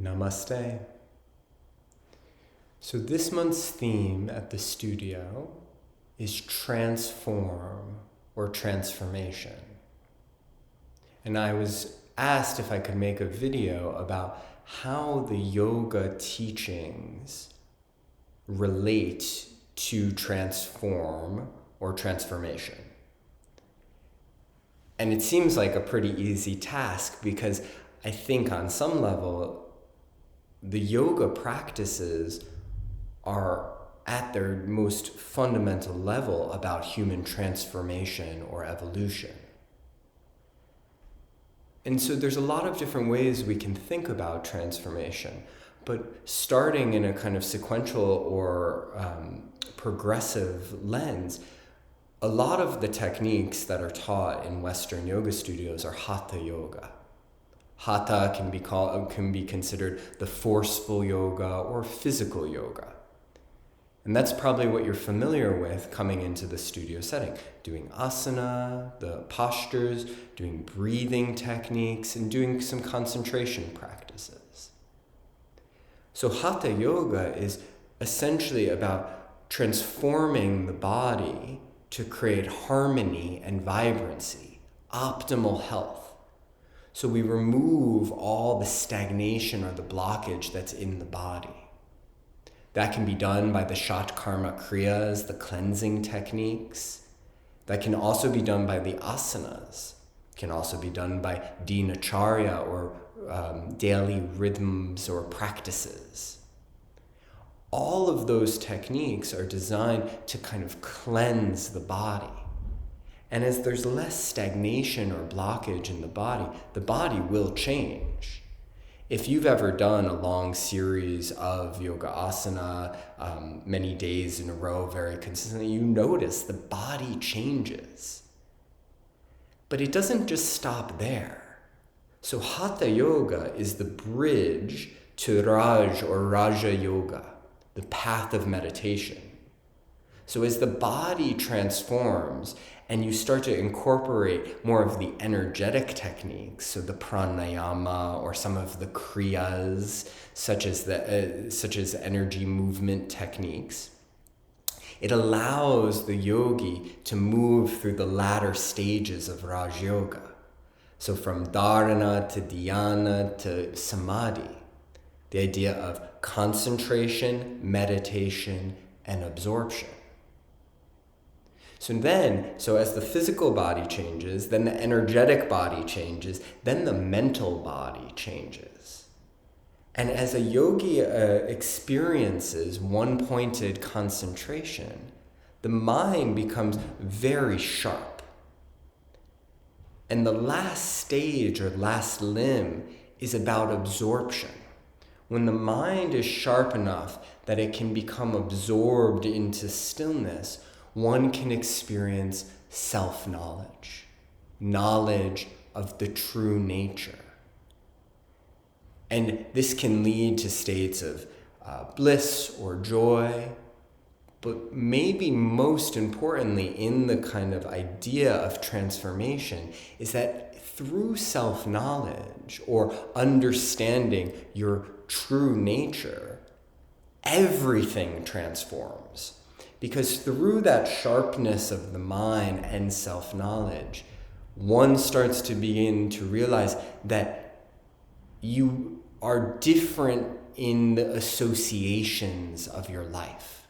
Namaste. So this month's theme at the studio is transform or transformation. And I was asked if I could make a video about how the yoga teachings relate to transform or transformation. And it seems like a pretty easy task because I think on some level, the yoga practices are at their most fundamental level about human transformation or evolution. And so there's a lot of different ways we can think about transformation, but starting in a kind of sequential or progressive lens, a lot of the techniques that are taught in Western yoga studios are hatha yoga. Hatha can be considered the forceful yoga or physical yoga. And that's probably what you're familiar with coming into the studio setting, doing asana, the postures, doing breathing techniques, and doing some concentration practices. So hatha yoga is essentially about transforming the body to create harmony and vibrancy, optimal health. So we remove all the stagnation or the blockage that's in the body. That can be done by the Shatkarma Kriyas, the cleansing techniques. That can also be done by the asanas. It can also be done by dinacharya or daily rhythms or practices. All of those techniques are designed to kind of cleanse the body. And as there's less stagnation or blockage in the body will change. If you've ever done a long series of yoga asana, many days in a row, very consistently, you notice the body changes. But it doesn't just stop there. So hatha yoga is the bridge to Raj or Raja yoga, the path of meditation. So as the body transforms and you start to incorporate more of the energetic techniques, so the pranayama or some of the kriyas, such as energy movement techniques, it allows the yogi to move through the latter stages of Raj Yoga. So from dharana to dhyana to samadhi, the idea of concentration, meditation, and absorption. So as the physical body changes, then the energetic body changes, then the mental body changes. And as a yogi experiences one-pointed concentration, the mind becomes very sharp. And the last stage or last limb is about absorption. When the mind is sharp enough that it can become absorbed into stillness, one can experience self-knowledge, knowledge of the true nature. And this can lead to states of bliss or joy, but maybe most importantly in the kind of idea of transformation is that through self-knowledge or understanding your true nature, everything transforms. Because through that sharpness of the mind and self-knowledge, one starts to begin to realize that you are different in the associations of your life.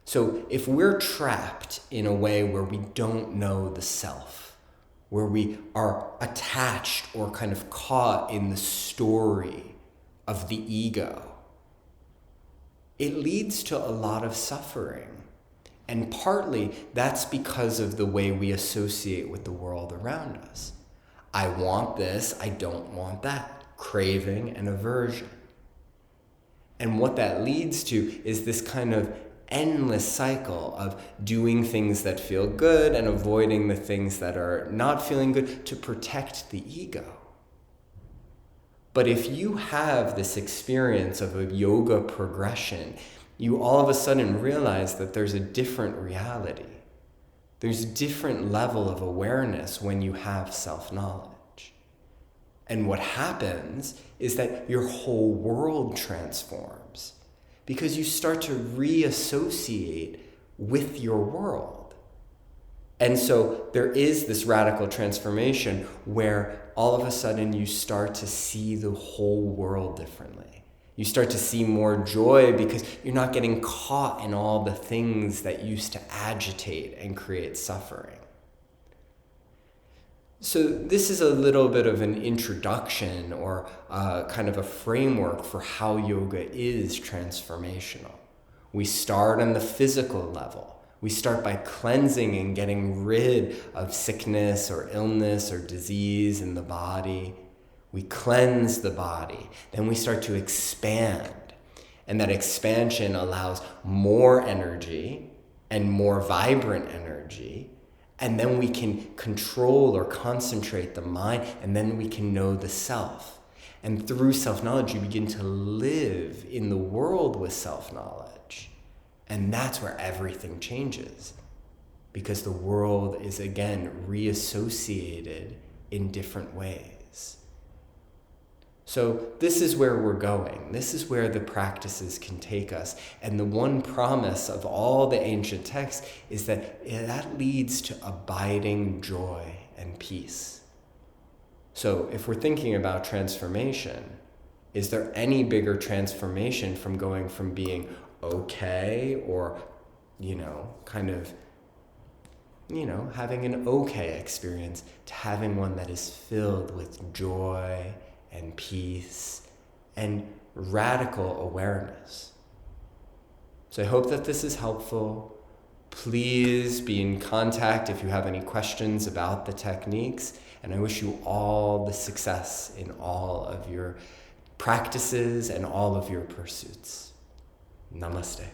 So if we're trapped in a way where we don't know the self, where we are attached or kind of caught in the story of the ego, it leads to a lot of suffering. And partly that's because of the way we associate with the world around us. I want this, I don't want that. Craving and aversion. And what that leads to is this kind of endless cycle of doing things that feel good and avoiding the things that are not feeling good to protect the ego. But if you have this experience of a yoga progression, you all of a sudden realize that there's a different reality. There's a different level of awareness when you have self-knowledge. And what happens is that your whole world transforms because you start to reassociate with your world. And so there is this radical transformation where all of a sudden you start to see the whole world differently. You start to see more joy because you're not getting caught in all the things that used to agitate and create suffering. So this is a little bit of an introduction or kind of a framework for how yoga is transformational. We start on the physical level. We start by cleansing and getting rid of sickness or illness or disease in the body. We cleanse the body. Then we start to expand. And that expansion allows more energy and more vibrant energy. And then we can control or concentrate the mind, and then we can know the self. And through self-knowledge, you begin to live in the world with self-knowledge. And that's where everything changes, because the world is, again, reassociated in different ways. So this is where we're going. This is where the practices can take us. And the one promise of all the ancient texts is that that leads to abiding joy and peace. So if we're thinking about transformation, is there any bigger transformation from going from being okay or, having an okay experience to having one that is filled with joy and peace and radical awareness? So I hope that this is helpful. Please be in contact if you have any questions about the techniques, and I wish you all the success in all of your practices and all of your pursuits. Namaste.